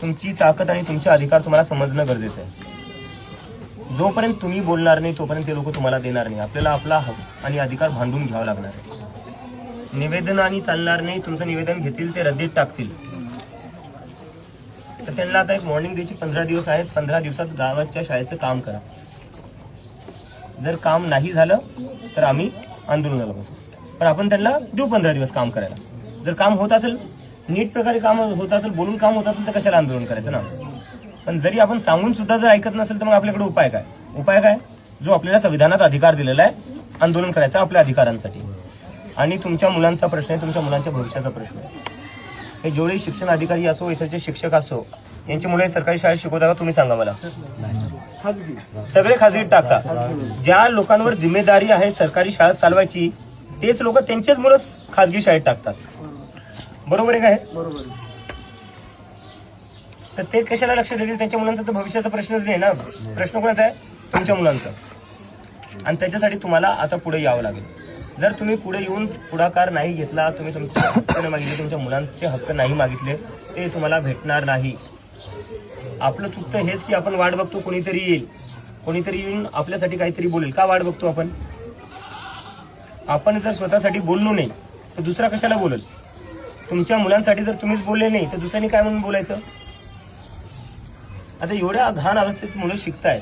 तुमची ताकद आणि तुमचे अधिकार तुम्हाला समजणं गरजेचं आहे. जोपर्यंत तुम्ही बोलणार नाही तोपर्यंत ते लोक तुम्हाला देणार नाही. आपल्याला आपला हक्क आणि अधिकार भांडून घ्यावा लागणार आहे. निवेदनाने चालणार नाही. तुमचं निवेदन घेतील ते रद्दीत टाकतील. तर त्यांना आता एक मॉर्निंग डेची 15 दिवस आहेत. 15 दिवसात गावाच्या शाळेचं काम करा. जर काम नाही झालं तर आम्ही आंदोलनाला बसू. पण आपण त्यांना देऊ 15 दिवस काम करायला. जर काम होत असेल, नीट प्रकारे काम होत असेल, बोलून काम होत असेल तर कशाला आंदोलन करायचं ना. पण जरी आपण सांगून सुद्धा जर ऐकत नसेल तर मग आपल्याकडे उपाय काय? उपाय काय? जो आपल्याला संविधानात अधिकार दिलेला आहे आंदोलन करायचा आपल्या अधिकारांसाठी. आणि तुमच्या मुलांचा प्रश्न आहे, तुमच्या मुलांच्या भविष्याचा प्रश्न आहे. हे जेवढे शिक्षण अधिकारी असो, इथचे शिक्षक असो, यांची मुलं सरकारी शाळेत शिकवता का? तुम्ही सांगा मला. सगळे खाजगीत टाकता. ज्या लोकांवर जिम्मेदारी आहे सरकारी शाळा चालवायची तेच लोक त्यांचेच मुलं खाजगी शाळेत टाकतात. बरोबर आहे काय? बरोबर. तर ते कशाला लक्ष देतील? त्यांच्या मुलांचा तर भविष्याचा प्रश्नच नाही ना. प्रश्न कोणाचा आहे? तुमच्या मुलांचा. आणि त्याच्यासाठी तुम्हाला आता पुढे यावं लागेल. जर तुम्ही पुढे येऊन पुढाकार नाही घेतला, तुम्ही तुमचे हक्क नाही मागितले, तुमच्या मुलांचे हक्क नाही मागितले, ते तुम्हाला भेटणार नाही. आपलं चुकतं हेच की आपण वाट बघतो कोणीतरी येईल, कोणीतरी येऊन आपल्यासाठी काहीतरी बोलेल. का वाट बघतो आपण? आपण जर स्वतःसाठी बोललो नाही तर दुसरा कशाला बोलेल? तुमच्या मुलांसाठी जर तुम्हीच बोलले नाही तर दुसऱ्याने काय म्हणून बोलायचं? आता एवढ्या घाण अवस्थेत मुलं शिकतायत,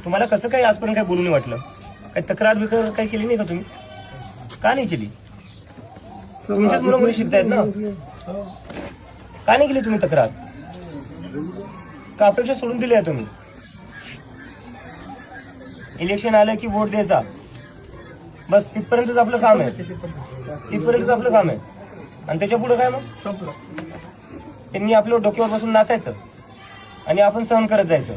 तुम्हाला कसं काही आजपर्यंत काही बोलू नाही वाटलं? काही तक्रार बिक्रार काही केली नाही का तुम्ही? का नाही केली? तुमच्याच मुलं मुली शिकतायत ना. का नाही केली तुम्ही तक्रार? का अपेक्षा सोडून दिली आहे तुम्ही? इलेक्शन आलं की वोट द्यायचा, बस तिथपर्यंतच आपलं काम आहे. तिथपर्यंतच आपलं काम आहे. आणि त्याच्या पुढे काय? मग त्यांनी आपल्या डोक्यावर बसून नाचायचं आणि आपण सहन करत जायचं.